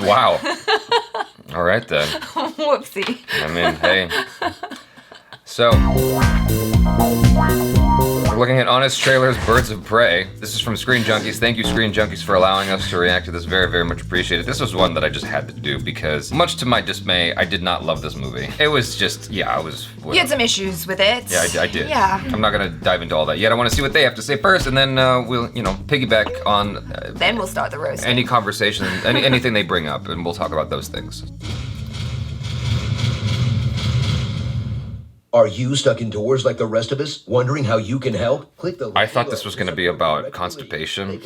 Wow. All right, then. Whoopsie. I mean, hey. So, we're looking at Honest Trailer's Birds of Prey. This is from Screen Junkies. Thank you, Screen Junkies, for allowing us to react to this. Very, very much appreciated. This was one that I just had to do because, much to my dismay, I did not love this movie. It was just, yeah, I was... You had some issues with it. Yeah, I did. Yeah. I'm not gonna dive into all that yet. I want to see what they have to say first, and then we'll, piggyback on... Then we'll start the roast. Any conversation, anything they bring up, and we'll talk about those things. Are you stuck indoors like the rest of us, wondering how you can help? Click the. I thought this was going to be about constipation.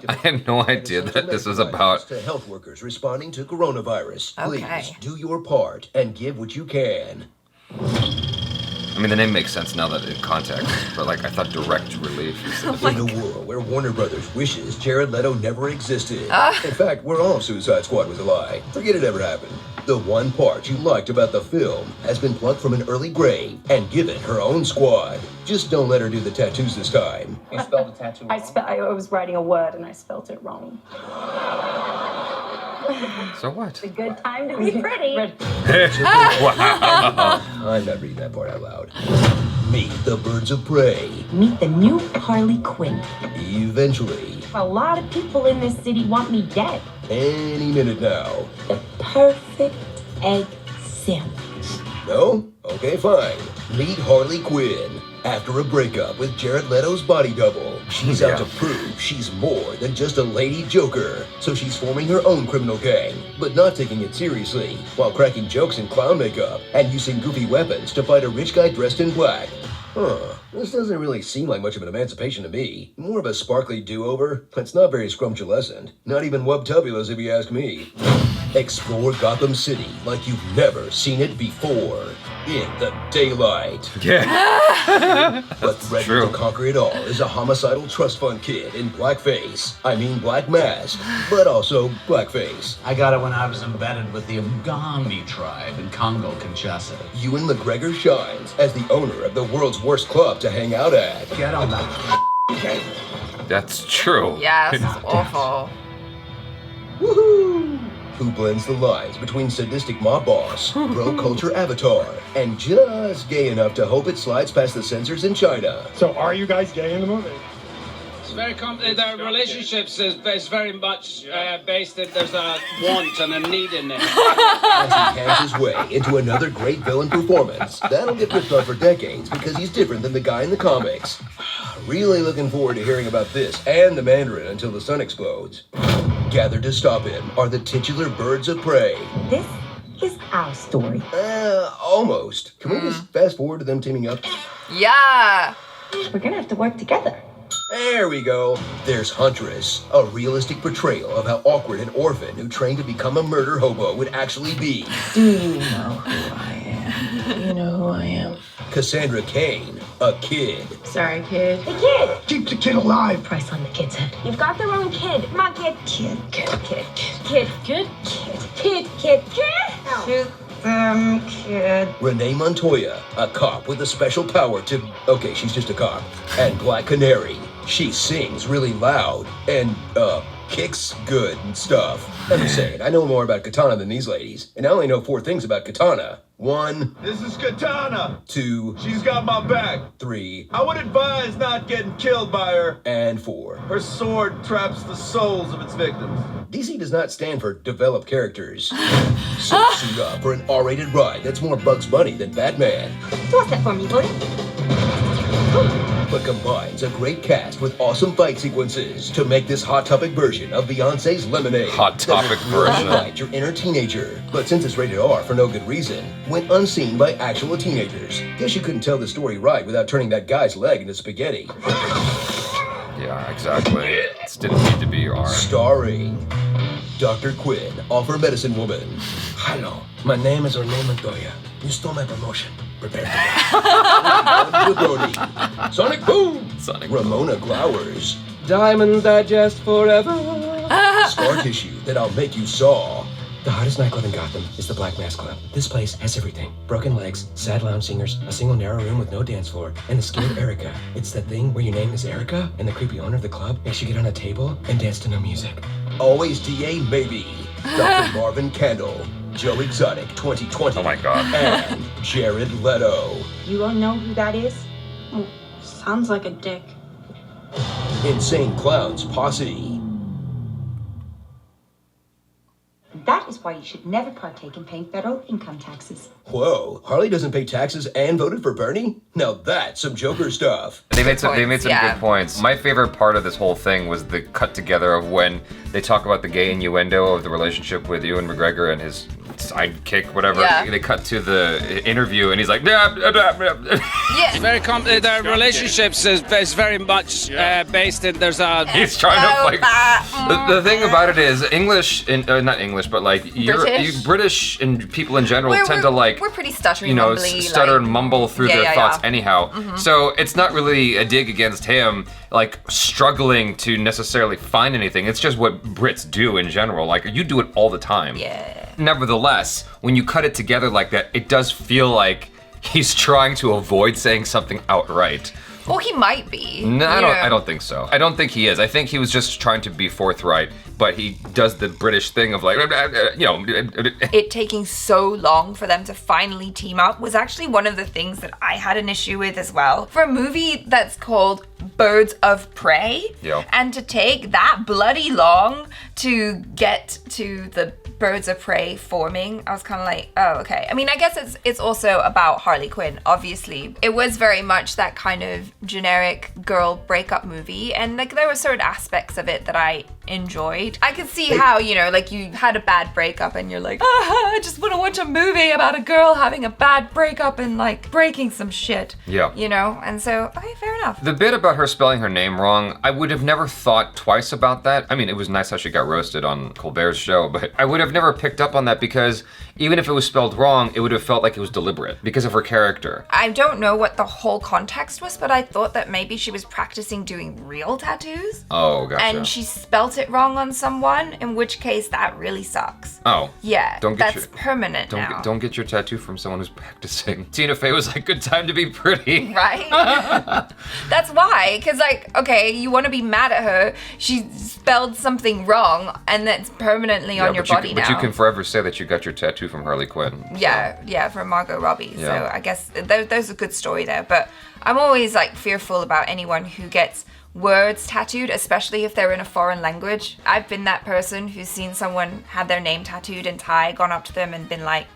I had no idea that this was about... To health workers responding to coronavirus. Okay. Please do your part and give what you can. I mean, the name makes sense now that in context, but I thought direct relief. In a world where Warner Brothers wishes Jared Leto never existed. In fact, where all of Suicide Squad was a lie. Forget it ever happened. The one part you liked about the film has been plucked from an early grave and given her own squad. Just don't let her do the tattoos this time. You spelled the tattoo wrong? I was writing a word and I spelled it wrong. So what? It's a good time to be pretty. Wow. I'm not reading that part out loud. Meet the Birds of Prey. Meet the new Harley Quinn. Eventually. A lot of people in this city want me dead. Any minute now. The perfect egg sandwich. No? Okay, fine. Meet Harley Quinn. After a breakup with Jared Leto's body double, she's out to prove she's more than just a lady joker. So she's forming her own criminal gang, but not taking it seriously, while cracking jokes in clown makeup and using goofy weapons to fight a rich guy dressed in black. This doesn't really seem like much of an emancipation to me. More of a sparkly do-over. It's not very scrumptious. Not even wubtubulous if you ask me. Explore Gotham City like you've never seen it before. In the daylight. Yeah. But ready to conquer it all is a homicidal trust fund kid in blackface. I mean black mask, but also blackface. I got it when I was embedded with the Ngami tribe in Congo, Kinshasa. Ewan McGregor shines as the owner of the world's worst club to hang out at. Get on that. Okay. That's true. Yeah, this is awful. Woohoo! Who blends the lines between sadistic mob boss, bro-culture avatar, and just gay enough to hope it slides past the censors in China. So are you guys gay in the movie? It's very their relationships is very much based that there's a want and a need in there. As he hands his way into another great villain performance, that'll get ripped off for decades because he's different than the guy in the comics. Really looking forward to hearing about this and the Mandarin until the sun explodes. Gathered to stop him are the titular Birds of Prey. This is our story. Almost. Can we just fast forward to them teaming up? Yeah. We're gonna have to work together. There we go. There's Huntress, a realistic portrayal of how awkward an orphan who trained to become a murder hobo would actually be. Do you know who I am? You know who I am. Cassandra Cain, a kid. Sorry, kid. Hey, kid! Keep the kid alive. Price on the kid's head. You've got the wrong kid. Come on, kid. Kid. Kid. Kid. Kid. Kid. Kid. Shoot them, kid. Renee Montoya, a cop with a special power to... Okay, she's just a cop. And Black Canary. She sings really loud and, kicks good and stuff. I'm just saying, I know more about Katana than these ladies. And I only know 4 things about Katana. 1. This is Katana. 2. She's got my back. 3. I would advise not getting killed by her. And 4. Her sword traps the souls of its victims. DC does not stand for developed characters. So suit up for an R-rated ride that's more Bugs Bunny than Batman. What's that for me, buddy? But combines a great cast with awesome fight sequences to make this Hot Topic version of Beyonce's Lemonade. Hot Topic version. Like your inner teenager, but since it's rated R for no good reason, went unseen by actual teenagers. Guess you couldn't tell the story right without turning that guy's leg into spaghetti. Yeah, exactly. It didn't need to be R. Starring Dr. Quinn, offer medicine woman. Hello, my name is Renee Montoya. You stole my promotion. Prepare to die. Sonic Boom. Sonic Ramona Glowers. Diamond Digest forever. Scar tissue that I'll make you saw. The hottest nightclub in Gotham is the Black Mass Club. This place has everything. Broken legs, sad lounge singers, a single narrow room with no dance floor, and the scared Erica. It's that thing where your name is Erica, and the creepy owner of the club makes you get on a table and dance to no music. Always DA Maybe, Dr. Marvin Candle, Joe Exotic 2020. Oh my God. And Jared Leto. You don't know who that is? Oh, sounds like a dick. Insane Clowns Posse. That is why you should never partake in paying federal income taxes. Whoa, Harley doesn't pay taxes and voted for Bernie? Now that's some Joker stuff. They made some Yeah. good points. My favorite part of this whole thing was the cut together of when they talk about the gay innuendo of the relationship with Ewan McGregor and his sidekick, whatever. Yeah. They cut to the interview and he's like, "Blah, blah, blah, blah." Yeah. Their relationships is very much based in. There's a. He's trying to like. The thing about it is English, not English, but like British and people in general tend to like. We're pretty stuttery, you know, mumbly, stutter like, and mumble through yeah, their yeah, thoughts yeah. anyhow. So it's not really a dig against him, like struggling to necessarily find anything. It's just what Brits do in general. Like you do it all the time. Yeah. Nevertheless, when you cut it together like that, it does feel like he's trying to avoid saying something outright. Well, he might be. No, Yeah. I don't think so. I don't think he is. I think he was just trying to be forthright, but he does the British thing of like, you know. It taking so long for them to finally team up was actually one of the things that I had an issue with as well. For a movie that's called Birds of Prey, Yeah. and to take that bloody long to get to the Birds of Prey forming, I was kind of like, oh, okay. I mean, I guess it's also about Harley Quinn, obviously. It was very much that kind of generic girl breakup movie, and like there were certain aspects of it that I enjoyed. I could see how, you know, like you had a bad breakup and you're like, I just want to watch a movie about a girl having a bad breakup and like breaking some shit. Yeah. You know, and so, okay, fair enough. The bit about her spelling her name wrong, I would have never thought twice about that. I mean, it was nice how she got roasted on Colbert's show, but I would have never picked up on that because even if it was spelled wrong, it would have felt like it was deliberate because of her character. I don't know what the whole context was, but I thought that maybe she was practicing doing real tattoos. Oh, gotcha. And she spelt it wrong on someone, in which case that really sucks. Oh. Yeah, Don't get that's your- permanent now. Don't get your tattoo from someone who's practicing. Tina Fey was like, good time to be pretty. Right? That's why, because like, okay, you want to be mad at her, she spelled something wrong, and that's permanently on your body now. But you can forever say that you got your tattoo from Harley Quinn. So. Yeah, from Margot Robbie. Yeah. So I guess there's a good story there. But I'm always like fearful about anyone who gets words tattooed, especially if they're in a foreign language. I've been that person who's seen someone have their name tattooed in Thai, gone up to them and been like,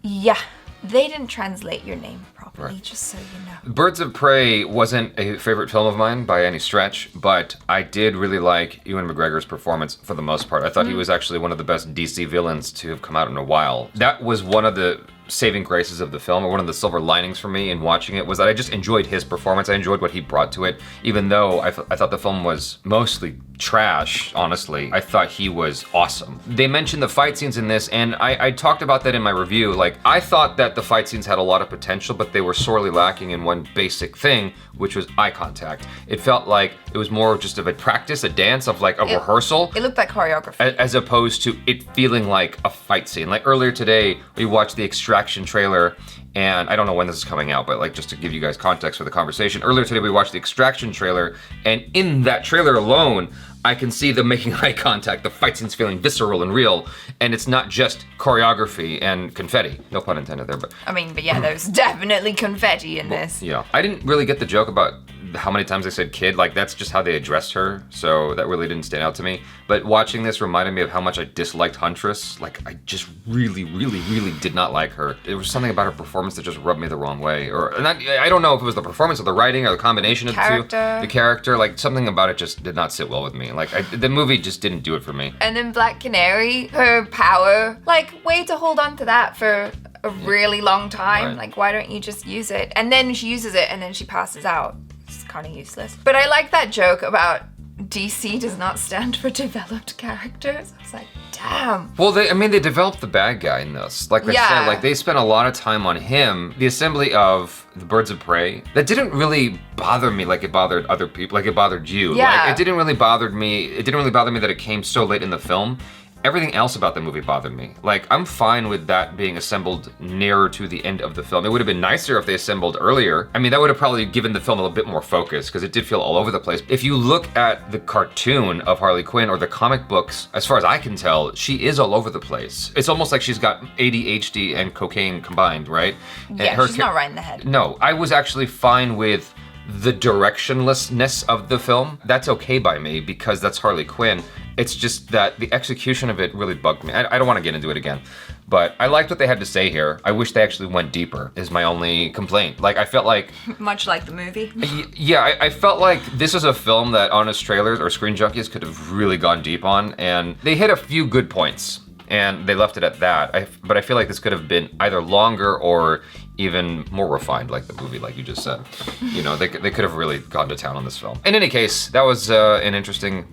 yeah, they didn't translate your name properly, Right. just so you know. Birds of Prey wasn't a favorite film of mine by any stretch, but I did really like Ewan McGregor's performance for the most part. I thought he was actually one of the best DC villains to have come out in a while. That was one of the saving graces of the film, or one of the silver linings for me in watching it, was that I just enjoyed his performance. I enjoyed what he brought to it, even though I thought the film was mostly trash, honestly. I thought he was awesome. They mentioned the fight scenes in this, and I talked about that in my review. Like, I thought that the fight scenes had a lot of potential, but they were sorely lacking in one basic thing, which was eye contact. It felt like it was more just of a practice, a dance, of like a rehearsal. It looked like choreography. As opposed to it feeling like a fight scene. Like earlier today, we watched the Extraction trailer, and I don't know when this is coming out, but like just to give you guys context for the conversation, earlier today we watched the Extraction trailer, and in that trailer alone, I can see them making eye contact, the fight scenes feeling visceral and real, and it's not just choreography and confetti. No pun intended there, but... I mean, but yeah, there's definitely confetti in this. Yeah. I didn't really get the joke about how many times they said kid. Like, that's just how they addressed her, so that really didn't stand out to me. But watching this reminded me of how much I disliked Huntress. Like, I just really, really, really did not like her. There was something about her performance that just rubbed me the wrong way. I don't know if it was the performance or the writing or the combination of the two. The character, like, something about it just did not sit well with me. Like, the movie just didn't do it for me. And then Black Canary, her power, like, way to hold on to that for a really long time. Right. Like, why don't you just use it? And then she uses it and then she passes out. It's kind of useless. But I like that joke about DC does not stand for developed characters. I was like, damn. Well, they developed the bad guy in this. Like I said, like they spent a lot of time on him. The assembly of the Birds of Prey, that didn't really bother me like it bothered other people, like it bothered you. Yeah. Like it didn't really bother me that it came so late in the film. everything else about the movie bothered me. Like, I'm fine with that being assembled nearer to the end of the film. It would have been nicer if they assembled earlier. I mean, that would have probably given the film a little bit more focus, because it did feel all over the place. If you look at the cartoon of Harley Quinn or the comic books, as far as I can tell, she is all over the place. It's almost like she's got ADHD and cocaine combined, right? Yeah, she's not right in the head. No, I was actually fine with the directionlessness of the film. That's okay by me because that's Harley Quinn. It's just that the execution of it really bugged me. I don't want to get into it again, but I liked what they had to say here. I wish they actually went deeper, is my only complaint. Like, I felt like... Much like the movie. Yeah, I felt like this is a film that Honest Trailers or Screen Junkies could have really gone deep on, and they hit a few good points, and they left it at that. But I feel like this could have been either longer or even more refined, like the movie, like you just said. You know, they could have really gone to town on this film. In any case, that was an interesting...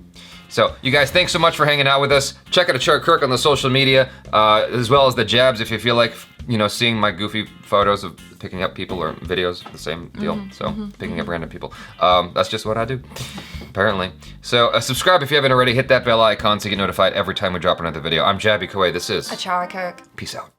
So, you guys, thanks so much for hanging out with us. Check out ACHARA KIRK on the social media, as well as the jabs if you feel like, you know, seeing my goofy photos of picking up people or videos, the same deal. Picking up random people. That's just what I do, apparently. So, subscribe if you haven't already. Hit that bell icon to get notified every time we drop another video. I'm Jaby Koay. This is ACHARA KIRK. Peace out.